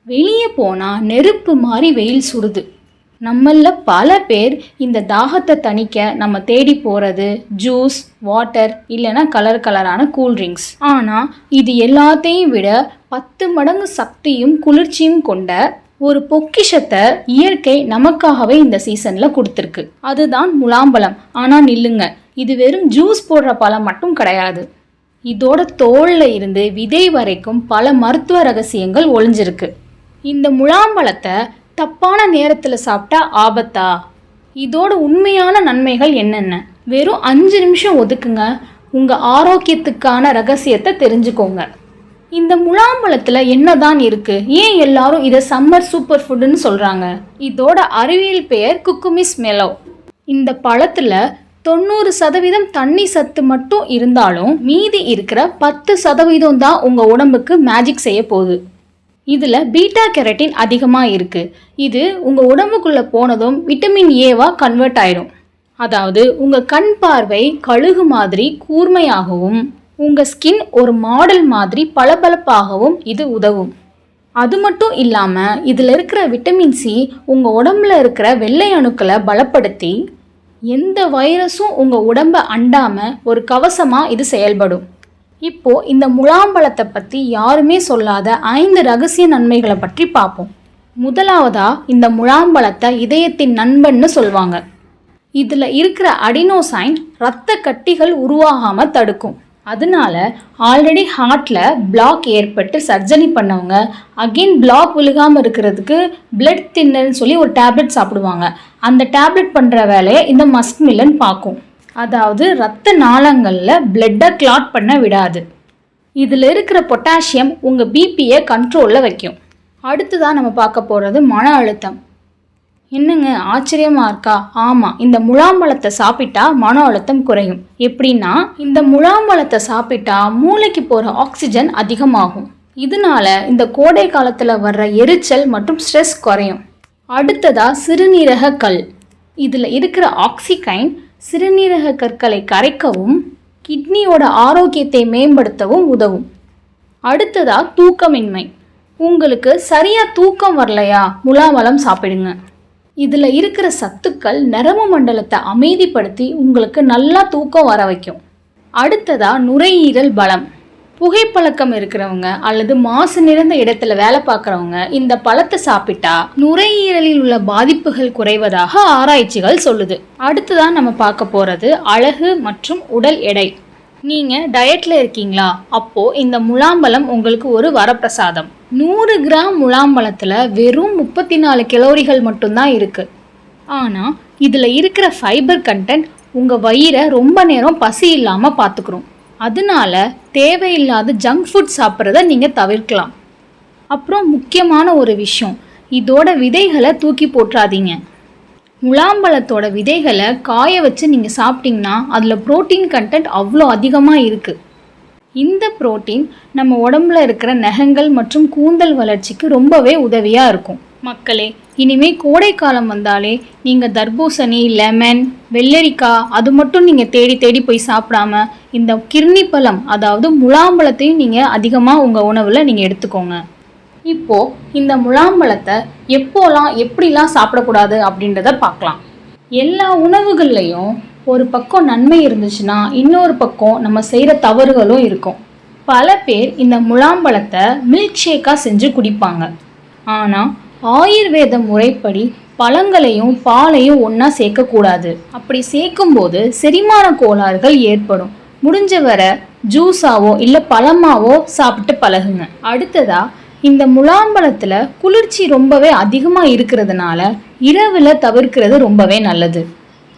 வெளியே போனால் நெருப்பு மாதிரி வெயில் சுடுது. நம்மள பல பேர் இந்த தாகத்தை தணிக்க நம்ம தேடி போகிறது ஜூஸ், வாட்டர் இல்லைன்னா கலரான கூல்ட்ரிங்க்ஸ். ஆனால் இது எல்லாத்தையும் விட 10 மடங்கு சக்தியும் குளிர்ச்சியும் கொண்ட ஒரு பொக்கிஷத்தை இயற்கை நமக்காகவே இந்த சீசனில் கொடுத்துருக்கு. அதுதான் முலாம்பழம். ஆனால் நில்லுங்க, இது வெறும் ஜூஸ் போடுற பழம் மட்டும் கிடையாது. இதோட தோலில் இருந்து விதை வரைக்கும் பல மருத்துவ ரகசியங்கள் ஒளிஞ்சிருக்கு. இந்த முலாம்பழத்தை தப்பான நேரத்தில் சாப்பிட்டா ஆபத்தா? இதோட உண்மையான நன்மைகள் என்னென்ன? வெறும் 5 நிமிஷம் ஒதுக்குங்க, உங்கள் ஆரோக்கியத்துக்கான ரகசியத்தை தெரிஞ்சுக்கோங்க. இந்த முலாம்பழத்தில் என்னதான் இருக்கு? ஏன் எல்லாரும் இதை சம்மர் சூப்பர் ஃபுட்டுன்னு சொல்கிறாங்க? இதோட அறிவியல் பெயர் குக்குமிஸ் மெலோ. இந்த பழத்தில் 90% தண்ணி சத்து மட்டும் இருந்தாலும் மீதி இருக்கிற 10% தான் உங்கள் உடம்புக்கு மேஜிக் செய்ய போகுது. இதில் பீட்டா கெரட்டின் அதிகமாக இருக்குது. இது உங்கள் உடம்புக்குள்ளே போனதும் விட்டமின் ஏவா கன்வெர்ட் ஆயிடும். அதாவது உங்கள் கண் பார்வை கழுகு மாதிரி கூர்மையாகவும் உங்கள் ஸ்கின் ஒரு மாடல் மாதிரி பளபளப்பாகவும் இது உதவும். அது மட்டும் இல்லாமல் இதில் இருக்கிற விட்டமின் சி உங்கள் உடம்புல இருக்கிற வெள்ளை அணுக்களை பலப்படுத்தி எந்த வைரஸும் உங்கள் உடம்பை அண்டாமல் ஒரு கவசமாக இது செயல்படும். இப்போது இந்த முலாம்பழத்தை பற்றி யாருமே சொல்லாத 5 ரகசிய நன்மைகளை பற்றி பார்ப்போம். முதலாவதாக, இந்த முலாம்பழத்தை இதயத்தின் நண்பன்னு சொல்லுவாங்க. இதில் இருக்கிற அடினோசைன் இரத்த கட்டிகள் உருவாகாமல் தடுக்கும். அதனால ஆல்ரெடி ஹார்ட்டில் பிளாக் ஏற்பட்டு சர்ஜரி பண்ணவங்க அகெயின் பிளாக் விழுகாமல் இருக்கிறதுக்கு பிளட் தின்னர்னு சொல்லி ஒரு டேப்லெட் சாப்பிடுவாங்க. அந்த டேப்லெட் பண்ணுற வேலையை இந்த மஸ்க் மில்லன் பார்க்கும். அதாவது இரத்த நாளங்களில் பிளட்டை கிளாட் பண்ண விடாது. இதில் இருக்கிற பொட்டாசியம் உங்கள் பிபியை கண்ட்ரோலில் வைக்கும். அடுத்ததான் நம்ம பார்க்க போகிறது மன அழுத்தம். என்னங்க ஆச்சரியமாக இருக்கா? ஆமாம், இந்த முலாம்பழத்தை சாப்பிட்டா மன அழுத்தம் குறையும். எப்படின்னா, இந்த முலாம்பழத்தை சாப்பிட்டா மூளைக்கு போகிற ஆக்சிஜன் அதிகமாகும். இதனால இந்த கோடை காலத்தில் வர்ற எரிச்சல் மற்றும் ஸ்ட்ரெஸ் குறையும். அடுத்ததாக சிறுநீரக கல். இதில் இருக்கிற ஆக்சிகைன் சிறுநீரக கற்களை கரைக்கவும் கிட்னியோட ஆரோக்கியத்தை மேம்படுத்தவும் உதவும். அடுத்ததாக தூக்கமின்மை. உங்களுக்கு சரியாக தூக்கம் வரலையா? முலாம்பழம் சாப்பிடுங்க. இதில் இருக்கிற சத்துக்கள் நரம்பு மண்டலத்தை அமைதிப்படுத்தி உங்களுக்கு நல்லா தூக்கம் வர வைக்கும். அடுத்ததாக நுரையீரல் பலம். புகைப்பழக்கம் இருக்கிறவங்க அல்லது மாசு நிறைந்த இடத்துல வேலை பார்க்குறவங்க இந்த பழத்தை சாப்பிட்டா நுரையீரலில் உள்ள பாதிப்புகள் குறைவதாக ஆராய்ச்சிகள் சொல்லுது. அடுத்ததான் நம்ம பார்க்க போகிறது அழகு மற்றும் உடல் எடை. நீங்கள் டயட்டில் இருக்கீங்களா? அப்போது இந்த முலாம்பழம் உங்களுக்கு ஒரு வரப்பிரசாதம். 100 கிராம் முலாம்பழத்தில் வெறும் 34 கலோரிகள் மட்டும்தான் இருக்குது. ஆனால் இதில் இருக்கிற ஃபைபர் கண்டென்ட் உங்கள் வயிறை ரொம்ப நேரம் பசி இல்லாமல் பார்த்துக்கிறோம். அதனால தேவையில்லாத ஜங்க் ஃபுட் சாப்பிட்றத நீங்கள் தவிர்க்கலாம். அப்புறம் முக்கியமான ஒரு விஷயம், இதோட விதைகளை தூக்கி போட்டுறாதீங்க. முலாம்பழத்தோட விதைகளை காய வச்சு நீங்கள் சாப்பிட்டீங்கன்னா அதில் புரோட்டீன் கண்டென்ட் அவ்வளோ அதிகமாக இருக்குது. இந்த புரோட்டீன் நம்ம உடம்புல இருக்கிற நகங்கள் மற்றும் கூந்தல் வளர்ச்சிக்கு ரொம்பவே உதவியாக இருக்கும். மக்களே, இனிமே கோடை காலம் வந்தாலே நீங்கள் தர்பூசணி, லெமன், வெள்ளரிக்காய் அது மட்டும் நீங்கள் தேடி போய் சாப்பிடாம இந்த கிர்னி பழம் அதாவது முலாம்பழத்தையும் நீங்கள் அதிகமாக உங்கள் உணவில் நீங்கள் எடுத்துக்கோங்க. இப்போது இந்த முலாம்பழத்தை எப்படிலாம் சாப்பிடக்கூடாது அப்படின்றத பார்க்கலாம். எல்லா உணவுகள்லையும் ஒரு பக்கம் நன்மை இருந்துச்சுன்னா இன்னொரு பக்கம் நம்ம செய்கிற தவறுகளும் இருக்கும். பல பேர் இந்த முலாம்பழத்தை மில்க் ஷேக்காக செஞ்சு குடிப்பாங்க. ஆனால் ஆயுர்வேத முறைப்படி பழங்களையும் பாலையும் ஒன்றா சேர்க்கக்கூடாது. அப்படி சேர்க்கும்போது செரிமான கோளாறுகள் ஏற்படும். முடிஞ்ச வர ஜூஸாவோ இல்லை பழமாவோ சாப்பிட்டு பழகுங்க. அடுத்ததாக, இந்த முலாம்பழத்தில் குளிர்ச்சி ரொம்பவே அதிகமாக இருக்கிறதுனால இரவில் தவிர்க்கிறது ரொம்பவே நல்லது.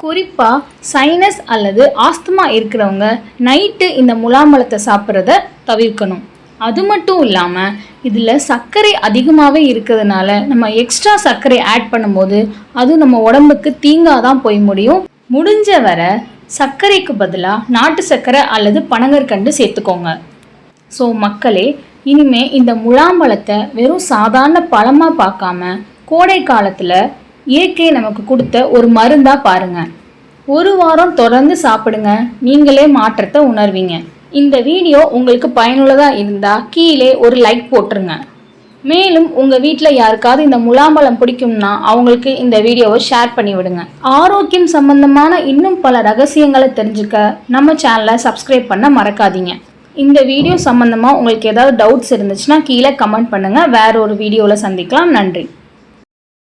குறிப்பாக சைனஸ் அல்லது ஆஸ்துமா இருக்கிறவங்க நைட்டு இந்த முலாம்பழத்தை சாப்பிட்றத தவிர்க்கணும். அது மட்டும் இல்லாமல் இதில் சர்க்கரை அதிகமாகவே இருக்கிறதுனால நம்ம எக்ஸ்ட்ரா சர்க்கரை ஆட் பண்ணும்போது அது நம்ம உடம்புக்கு தீங்காக தான் போய் முடியும். முடிஞ்ச வர சர்க்கரைக்கு பதிலாக நாட்டு சர்க்கரை அல்லது பனங்கற்கண்டு சேர்த்துக்கோங்க. ஸோ மக்களே, இனிமே இந்த முலாம்பழத்தை வெறும் சாதாரண பழமாக பார்க்காம கோடை காலத்தில் இயற்கை நமக்கு கொடுத்த ஒரு மருந்தாக பாருங்கள். 1 வாரம் தொடர்ந்து சாப்பிடுங்க, நீங்களே மாற்றத்தை உணர்வீங்க. இந்த வீடியோ உங்களுக்கு பயனுள்ளதாக இருந்தால் கீழே ஒரு லைக் போட்டுருங்க. மேலும் உங்கள் வீட்டில் யாருக்காவது இந்த முலாம்பழம் பிடிக்கும்னா அவங்களுக்கு இந்த வீடியோவை ஷேர் பண்ணி விடுங்க. ஆரோக்கியம் சம்பந்தமான இன்னும் பல ரகசியங்களை தெரிஞ்சுக்க நம்ம சேனலை சப்ஸ்கிரைப் பண்ண மறக்காதீங்க. இந்த வீடியோ சம்பந்தமாக உங்களுக்கு ஏதாவது டவுட்ஸ் இருந்துச்சுன்னா கீழே கமெண்ட் பண்ணுங்கள். வேற ஒரு வீடியோவில் சந்திக்கலாம். நன்றி.